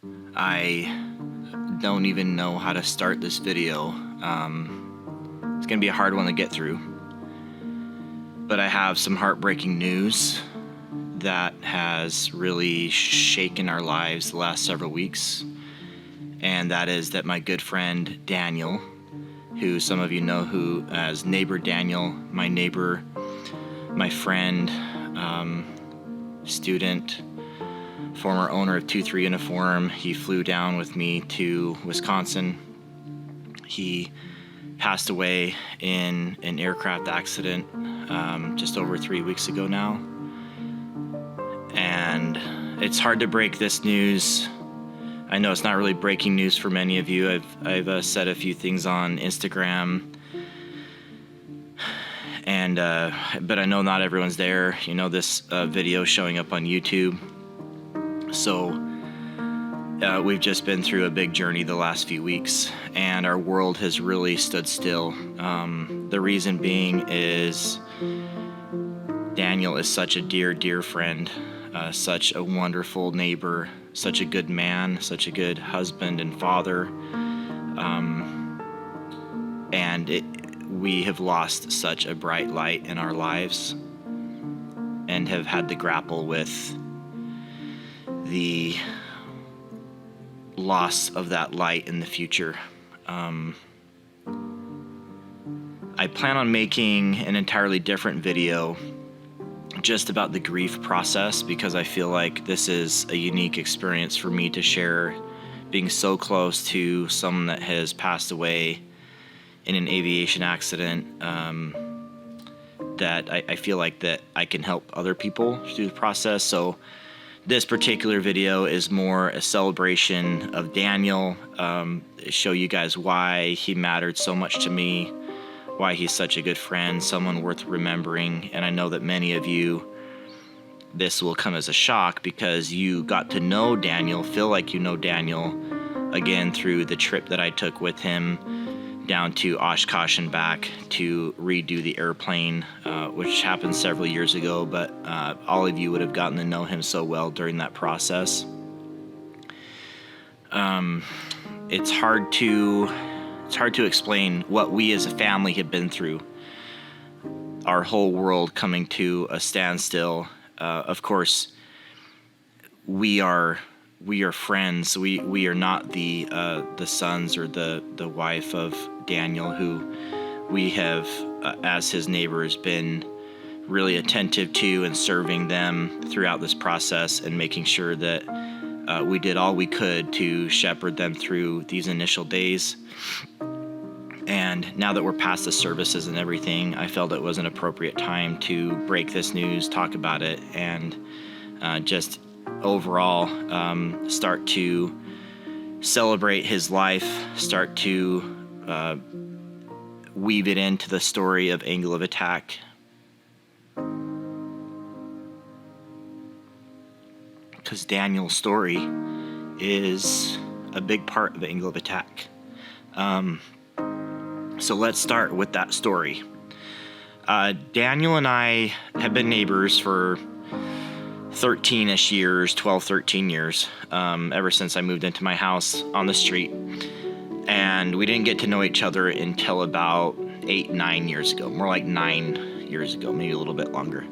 I don't even know how to start this video. It's gonna be a hard one to get through, but I have some heartbreaking news that has really shaken our lives the last several weeks, and that is that my good friend Daniel, who some of you know who as Neighbor Daniel, my neighbor, my friend, student, former owner of 2-3 Uniform. He flew down with me to Wisconsin. He passed away in an aircraft accident just over 3 weeks ago now. And it's hard to break this news. I know it's not really breaking news for many of you. I've said a few things on Instagram, and but I know not everyone's there. You know, this video showing up on YouTube. So we've just been through a big journey the last few weeks, and our world has really stood still. The reason being is Daniel is such a dear, dear friend, such a wonderful neighbor, such a good man, such a good husband and father. We have lost such a bright light in our lives and have had to grapple with the loss of that light in the future. I plan on making an entirely different video just about the grief process, because I feel like this is a unique experience for me to share, being so close to someone that has passed away in an aviation accident, that I feel like that I can help other people through the process. So this particular video is more a celebration of Daniel, show you guys why he mattered so much to me, why he's such a good friend, someone worth remembering. And I know that many of you, this will come as a shock because you got to know Daniel, feel like you know Daniel, again through the trip that I took with him down to Oshkosh and back to redo the airplane, which happened several years ago, but all of you would have gotten to know him so well during that process. It's hard to explain what we as a family have been through. Our whole world coming to a standstill. Of course, we are friends. We are not the sons or the wife of Daniel, who we have, as his neighbors, been really attentive to and serving them throughout this process and making sure that we did all we could to shepherd them through these initial days. And now that we're past the services and everything, I felt it was an appropriate time to break this news, talk about it, and just overall start to celebrate his life, start to weave it into the story of Angle of Attack. Because Daniel's story is a big part of Angle of Attack. So let's start with that story. Daniel and I have been neighbors for 13-ish years, 12, 13 years, ever since I moved into my house on the street. And we didn't get to know each other until about 8-9 years ago, more like 9 years ago, maybe a little bit longer.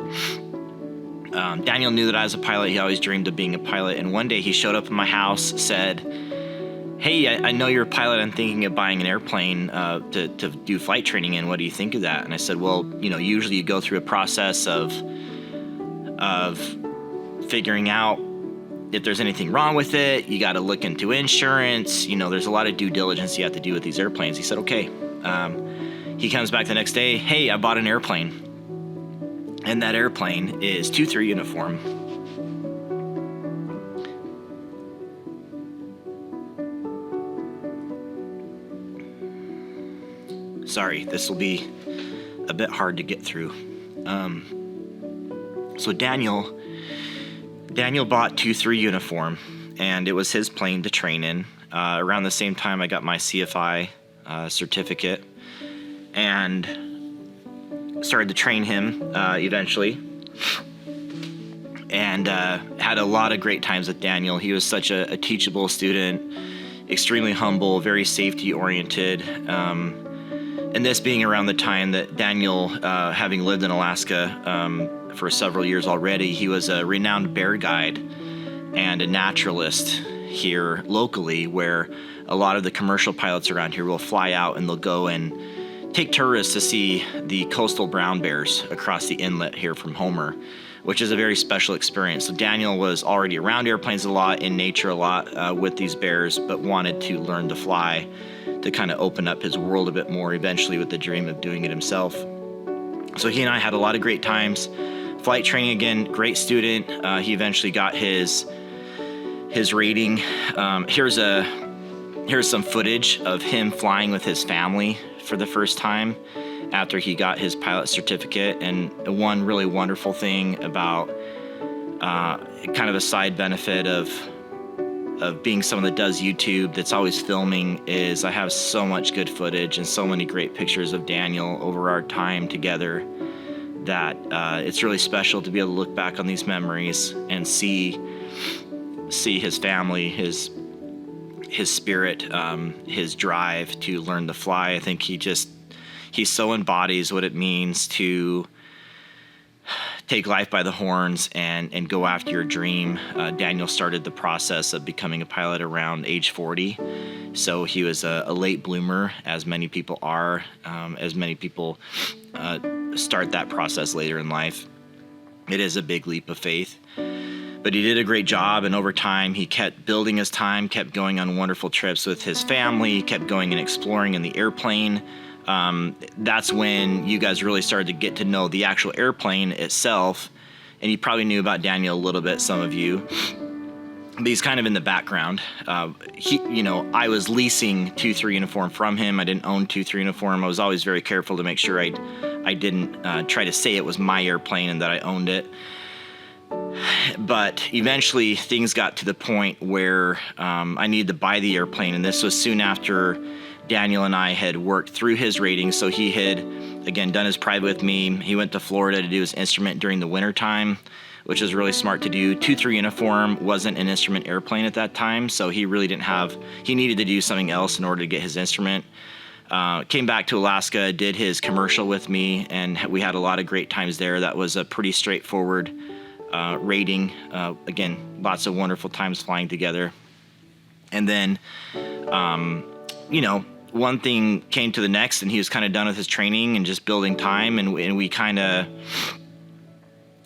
Daniel knew that I was a pilot. He always dreamed of being a pilot. And one day he showed up in my house, said, "Hey, I know you're a pilot. I'm thinking of buying an airplane to do flight training in. What do you think of that?" And I said, "Well, usually you go through a process of figuring out if there's anything wrong with it. You got to look into insurance. There's a lot of due diligence you have to do with these airplanes." He said, "Okay." He comes back the next day. "Hey, I bought an airplane. And that airplane is 2-3 Uniform. Sorry, this will be a bit hard to get through. So Daniel bought 2-3 Uniform, and it was his plane to train in. Around the same time I got my CFI certificate, and started to train him eventually. and had a lot of great times with Daniel. He was such a teachable student, extremely humble, very safety oriented. And this being around the time that Daniel, having lived in Alaska for several years already, he was a renowned bear guide and a naturalist here locally, where a lot of the commercial pilots around here will fly out and they'll go and take tourists to see the coastal brown bears across the inlet here from Homer, which is a very special experience. So Daniel was already around airplanes a lot, in nature a lot with these bears, but wanted to learn to fly to kind of open up his world a bit more, eventually with the dream of doing it himself. So he and I had a lot of great times. Flight training, again, great student. He eventually got his rating. Here's some footage of him flying with his family for the first time after he got his pilot certificate. And one really wonderful thing about kind of a side benefit of being someone that does YouTube, that's always filming, is I have so much good footage and so many great pictures of Daniel over our time together that it's really special to be able to look back on these memories and see his family, his spirit, his drive to learn to fly. I think he so embodies what it means to take life by the horns and go after your dream. Daniel started the process of becoming a pilot around age 40. So he was a late bloomer, as many people are, as many people start that process later in life. It is a big leap of faith. But he did a great job, and over time he kept building his time, kept going on wonderful trips with his family, kept going and exploring in the airplane. That's when you guys really started to get to know the actual airplane itself, and you probably knew about Daniel a little bit, some of you. But he's kind of in the background. I was leasing 2-3 uniform from him. I didn't own 2-3 uniform. I was always very careful to make sure I didn't try to say it was my airplane and that I owned it. But eventually things got to the point where I needed to buy the airplane, and this was soon after Daniel and I had worked through his ratings. So he had, again, done his private with me. He went to Florida to do his instrument during the winter time, which was really smart to do. 2-3 uniform wasn't an instrument airplane at that time, so he really he needed to do something else in order to get his instrument. Came back to Alaska, did his commercial with me, and we had a lot of great times there. That was a pretty straightforward rating. Again, lots of wonderful times flying together. And then, one thing came to the next, and he was kind of done with his training and just building time. And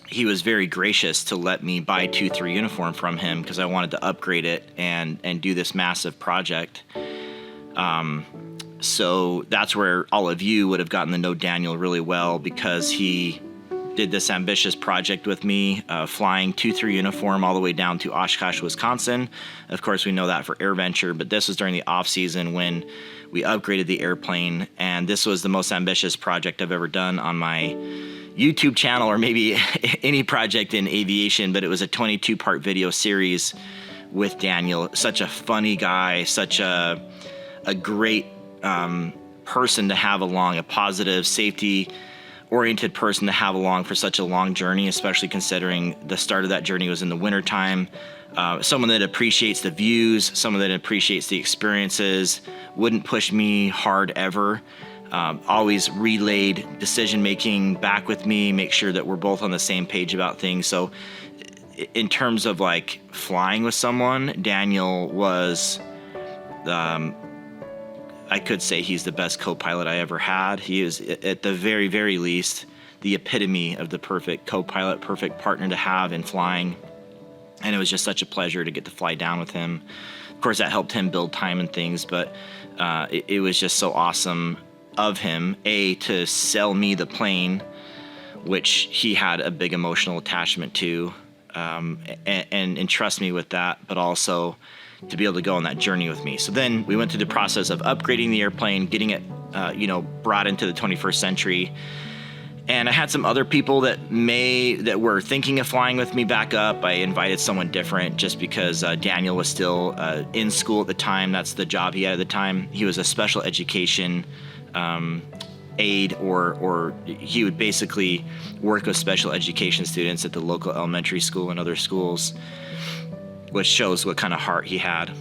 he was very gracious to let me buy 2-3 uniform from him because I wanted to upgrade it and do this massive project. So that's where all of you would have gotten to know Daniel really well, because he did this ambitious project with me, flying 2-3 uniform all the way down to Oshkosh, Wisconsin. Of course, we know that for AirVenture, but this was during the off season when we upgraded the airplane, and this was the most ambitious project I've ever done on my YouTube channel, or maybe any project in aviation, but it was a 22-part video series with Daniel. Such a funny guy, such a great person to have along, a positive, safety-oriented person to have along for such a long journey, especially considering the start of that journey was in the wintertime. Someone that appreciates the views, someone that appreciates the experiences, wouldn't push me hard ever. Always relayed decision-making back with me, make sure that we're both on the same page about things. So in terms of like flying with someone, Daniel was, I could say he's the best co-pilot I ever had. He is, at the very, very least, the epitome of the perfect co-pilot, perfect partner to have in flying. And it was just such a pleasure to get to fly down with him. Of course, that helped him build time and things, but it was just so awesome of him, to sell me the plane, which he had a big emotional attachment to, and entrust me with that, but also to be able to go on that journey with me. So then we went through the process of upgrading the airplane, getting it, brought into the 21st century. And I had some other people that were thinking of flying with me back up. I invited someone different just because Daniel was still in school at the time. That's the job he had at the time. He was a special education aid, or he would basically work with special education students at the local elementary school and other schools, which shows what kind of heart he had.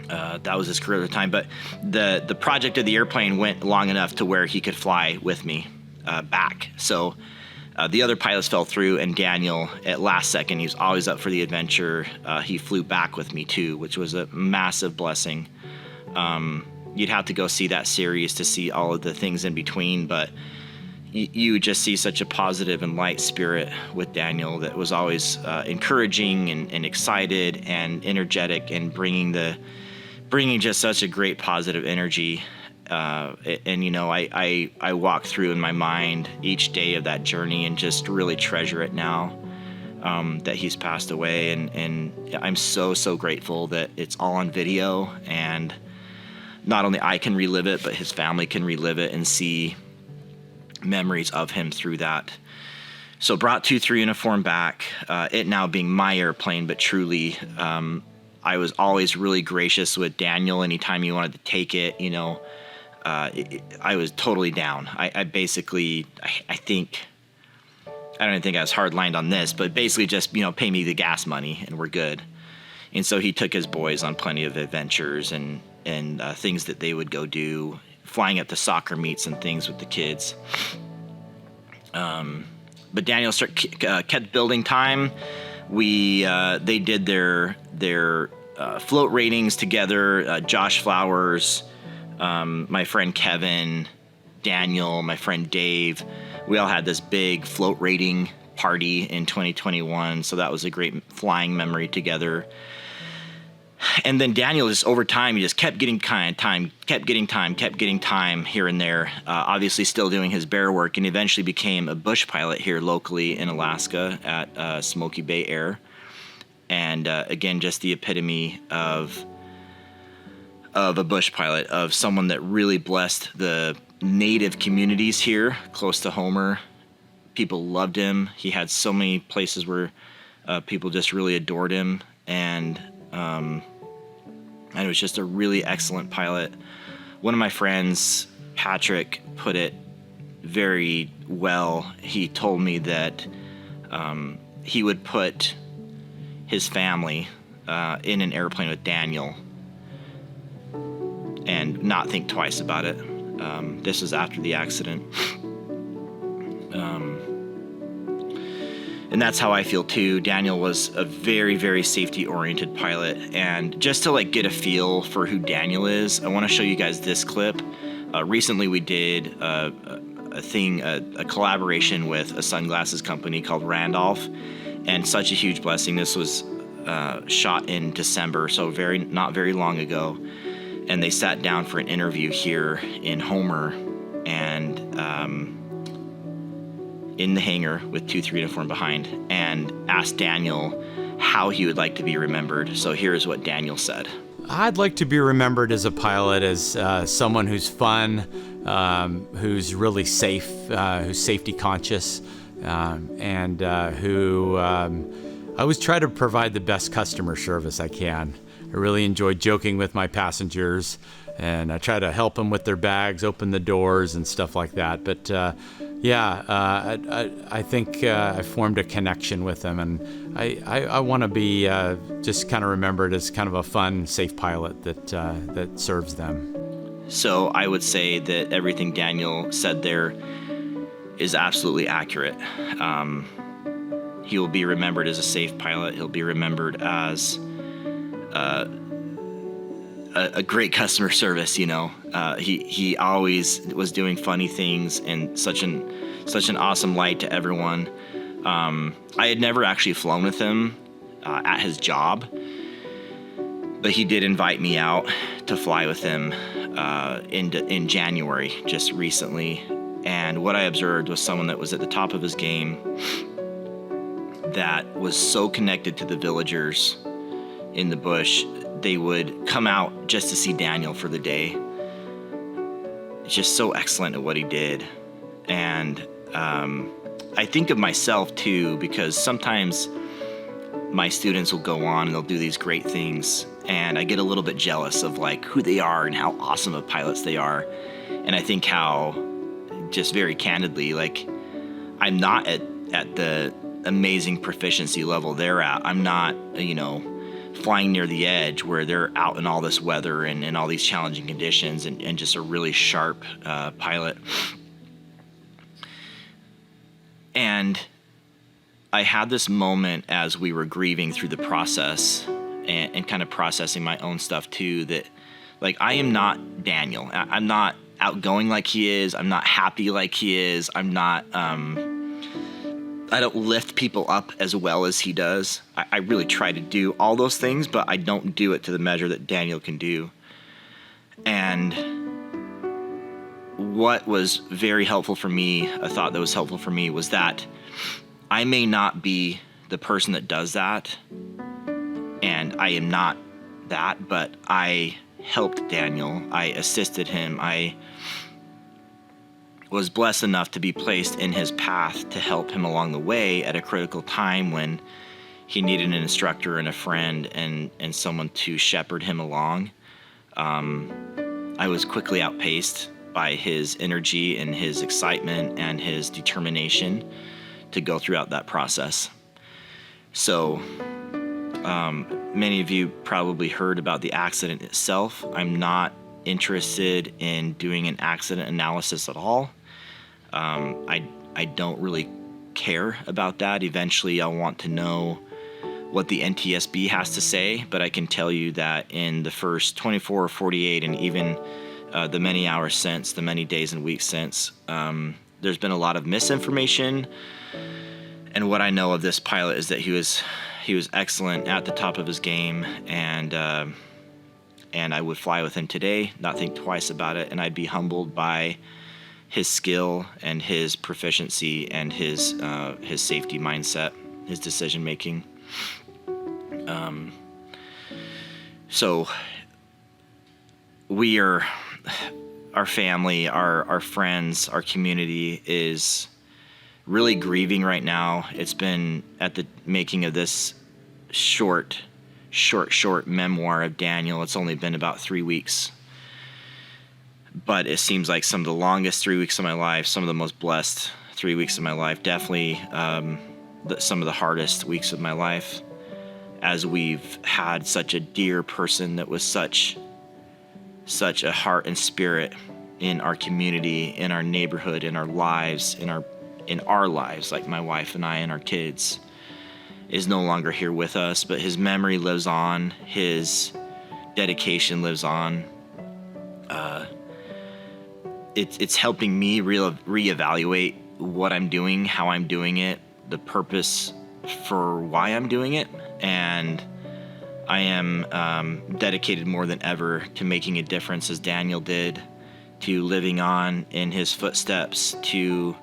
That was his career at the time. But the project of the airplane went long enough to where he could fly with me back. So the other pilots fell through, and Daniel, at last second, he was always up for the adventure. He flew back with me too, which was a massive blessing. You'd have to go see that series to see all of the things in between, but you just see such a positive and light spirit with Daniel that was always encouraging and excited and energetic, and bringing just such a great positive energy. And you know, I walk through in my mind each day of that journey and just really treasure it now that he's passed away. And I'm so grateful that it's all on video, and not only I can relive it, but his family can relive it and see memories of him through that. So brought 2-3 uniform back, it now being my airplane, but truly, I was always really gracious with Daniel anytime he wanted to take it. You know, I was totally down. I basically, I think, I don't even think I was hard-lined on this, but basically just, you know, pay me the gas money and we're good. And so he took his boys on plenty of adventures and things that they would go do, flying up to soccer meets and things with the kids. But Daniel kept building time. They did their float ratings together. Josh Flowers, my friend Kevin, Daniel, my friend Dave. We all had this big float rating party in 2021, so that was a great flying memory together. And then Daniel, just over time, he just kept getting time here and there. Obviously still doing his bear work, and eventually became a bush pilot here locally in Alaska at Smoky Bay Air. And again, just the epitome of a bush pilot, of someone that really blessed the native communities here close to Homer. People loved him. He had so many places where people just really adored him, and it was just a really excellent pilot. One of my friends, Patrick, put it very well. He told me that he would put his family in an airplane with Daniel and not think twice about it. This was after the accident. And that's how I feel too. Daniel was a very safety-oriented pilot. And just to like get a feel for who Daniel is, I want to show you guys this clip. Recently we did a collaboration with a sunglasses company called Randolph, and such a huge blessing. This was shot in December, so not very long ago. And they sat down for an interview here in Homer, and in the hangar with 2-3 uniform behind, and asked Daniel how he would like to be remembered. So here's what Daniel said. I'd like to be remembered as a pilot, as someone who's fun, who's really safe, who's safety conscious, and who I always try to provide the best customer service I can. I really enjoy joking with my passengers, and I try to help them with their bags, open the doors, and stuff like that. But I think I formed a connection with them, and I want to be just kind of remembered as kind of a fun, safe pilot that serves them. So I would say that everything Daniel said there is absolutely accurate. He will be remembered as a safe pilot. He'll be remembered as a great customer service. You know, he always was doing funny things and such an awesome light to everyone. I had never actually flown with him at his job, but he did invite me out to fly with him in January, just recently. And what I observed was someone that was at the top of his game, that was so connected to the villagers in the bush. They would come out just to see Daniel for the day. Just so excellent at what he did. And I think of myself too, because sometimes my students will go on and they'll do these great things, and I get a little bit jealous of like who they are and how awesome of pilots they are. And I think how just very candidly, like, I'm not at the amazing proficiency level they're at. I'm not, flying near the edge where they're out in all this weather and all these challenging conditions and just a really sharp pilot. And I had this moment as we were grieving through the process and kind of processing my own stuff too, that like, I am not Daniel. I'm not outgoing like he is. I'm not happy like he is. I'm not, I don't lift people up as well as he does. I really try to do all those things, but I don't do it to the measure that Daniel can do. And what was very helpful for me, a thought that was helpful for me, was that I may not be the person that does that, and I am not that, but I helped Daniel. I assisted him. I was blessed enough to be placed in his path to help him along the way at a critical time when he needed an instructor and a friend and someone to shepherd him along. I was quickly outpaced by his energy and his excitement and his determination to go throughout that process. So many of you probably heard about the accident itself. I'm not interested in doing an accident analysis at all. I don't really care about that. Eventually I'll want to know what the NTSB has to say, but I can tell you that in the first 24 or 48 and even the many hours since, the many days and weeks since, there's been a lot of misinformation. And what I know of this pilot is that he was excellent, at the top of his game, and I would fly with him today, not think twice about it, and I'd be humbled by his skill and his proficiency and his safety mindset, his decision making. So we are, our family, our friends, our community is really grieving right now. It's been at the making of this short memoir of Daniel. It's only been about 3 weeks, but it seems like some of the longest 3 weeks of my life, some of the most blessed 3 weeks of my life, definitely some of the hardest weeks of my life, as we've had such a dear person that was such a heart and spirit in our community, in our neighborhood, in our lives, in our lives, like my wife and I and our kids, is no longer here with us, but his memory lives on, his dedication lives on. It's helping me reevaluate what I'm doing, how I'm doing it, the purpose for why I'm doing it, and I am dedicated more than ever to making a difference as Daniel did, to living on in his footsteps, to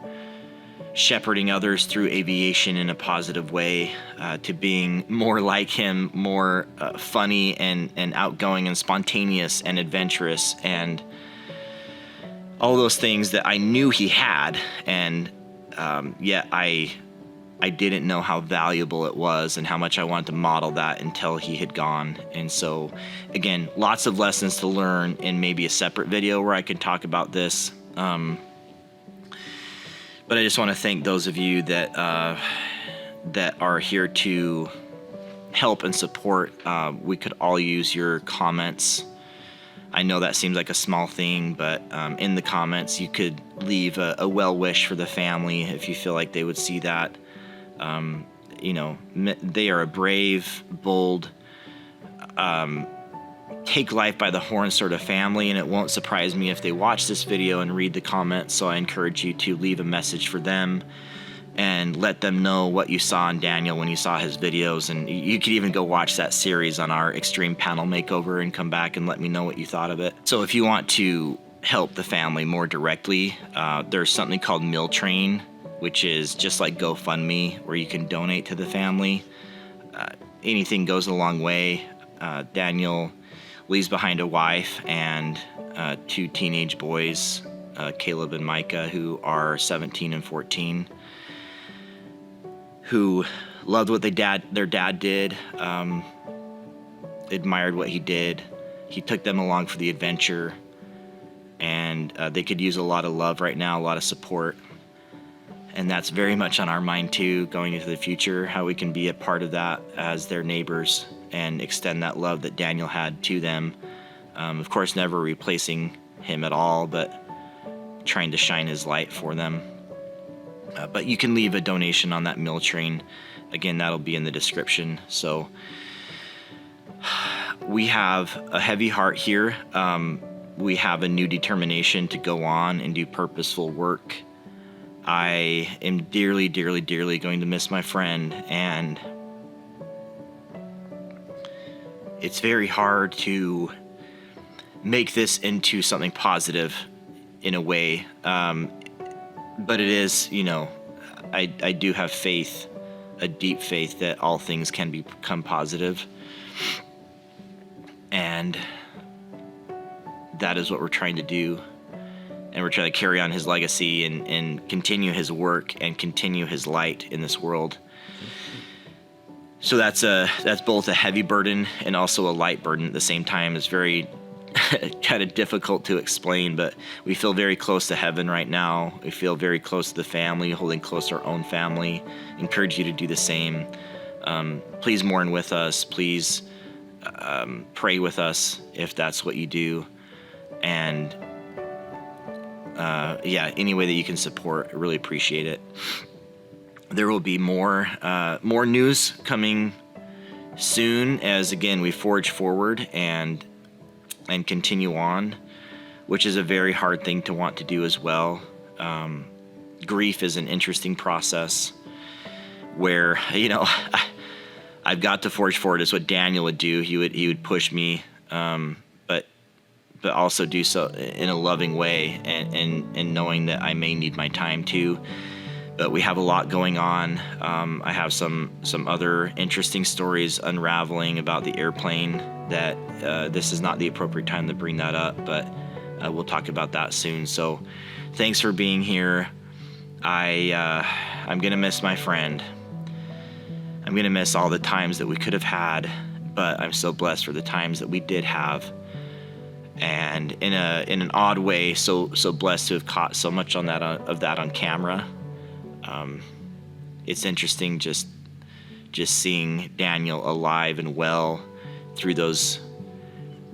shepherding others through aviation in a positive way, to being more like him, more funny and outgoing and spontaneous and adventurous, and all those things that I knew he had, and yet I didn't know how valuable it was and how much I wanted to model that until he had gone. And so, again, lots of lessons to learn in maybe a separate video where I can talk about this. But I just want to thank those of you that are here to help and support. We could all use your comments. I know that seems like a small thing, but in the comments you could leave a well wish for the family if you feel like they would see that. They are a brave, bold, take life by the horn sort of family, and it won't surprise me if they watch this video and read the comments. So I encourage you to leave a message for them and let them know what you saw in Daniel when you saw his videos. And you could even go watch that series on our extreme panel makeover and come back and let me know what you thought of it. So if you want to help the family more directly, there's something called Meal Train, which is just like GoFundMe, where you can donate to the family. Anything goes a long way. Daniel leaves behind a wife and 2 teenage boys, Caleb and Micah, who are 17 and 14, who loved what their dad did, admired what he did. He took them along for the adventure, and they could use a lot of love right now, a lot of support. And that's very much on our mind too, going into the future, how we can be a part of that as their neighbors and extend that love that Daniel had to them. Of course, never replacing him at all, but trying to shine his light for them. But you can leave a donation on that meal train. Again, that'll be in the description. So we have a heavy heart here. We have a new determination to go on and do purposeful work. I am dearly, dearly, dearly going to miss my friend, and it's very hard to make this into something positive in a way. But it is, I do have faith, a deep faith that all things can become positive. And that is what we're trying to do. And we're trying to carry on his legacy and continue his work and continue his light in this world. So that's both a heavy burden and also a light burden at the same time. It's very kind of difficult to explain, but we feel very close to heaven right now. We feel very close to the family, holding close to our own family. Encourage you to do the same. Please mourn with us. Please pray with us if that's what you do. And any way that you can support, I really appreciate it. There will be more news coming soon as, again, we forge forward and continue on, which is a very hard thing to want to do as well. Grief is an interesting process where, I've got to forge forward. It's what Daniel would do. He would push me, but also do so in a loving way and knowing that I may need my time too. But we have a lot going on. I have some other interesting stories unraveling about the airplane that this is not the appropriate time to bring that up, but we'll talk about that soon. So thanks for being here. I'm going to miss my friend. I'm going to miss all the times that we could have had, but I'm so blessed for the times that we did have. And in an odd way, so blessed to have caught so much of that on camera. It's interesting just seeing Daniel alive and well through those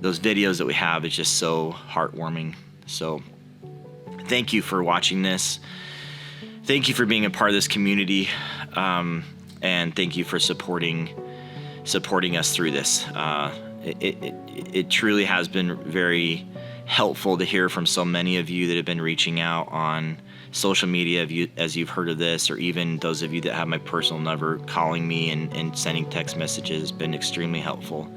videos that we have. It's just so heartwarming. So thank you for watching this. Thank you for being a part of this community, and thank you for supporting us through this. It truly has been very helpful to hear from so many of you that have been reaching out on social media as you've heard of this, or even those of you that have my personal number calling me and sending text messages. Has been extremely helpful.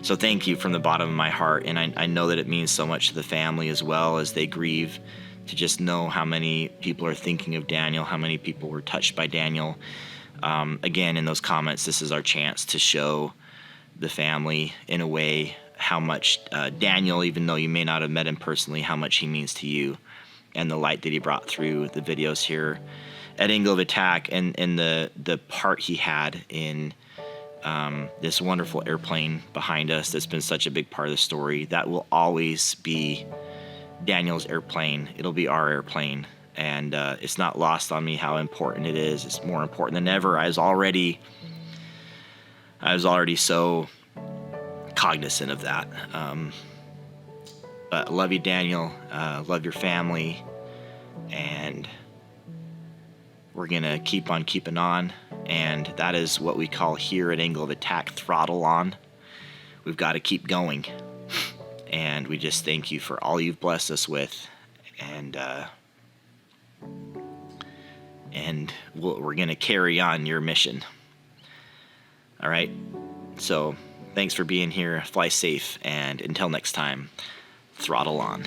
So thank you from the bottom of my heart. And I know that it means so much to the family as well as they grieve, to just know how many people are thinking of Daniel, how many people were touched by Daniel. Again, in those comments, this is our chance to show the family in a way how much Daniel, even though you may not have met him personally, how much he means to you, and the light that he brought through the videos here at Angle of Attack, and the part he had in this wonderful airplane behind us that's been such a big part of the story. That will always be Daniel's airplane. It'll be our airplane, and it's not lost on me how important it is. It's more important than ever. I was already so cognizant of that. But love you, Daniel. Love your family. And we're going to keep on keeping on. And that is what we call here at Angle of Attack, throttle on. We've got to keep going. And we just thank you for all you've blessed us with. And we're going to carry on your mission. All right? So thanks for being here. Fly safe. And until next time, throttle on.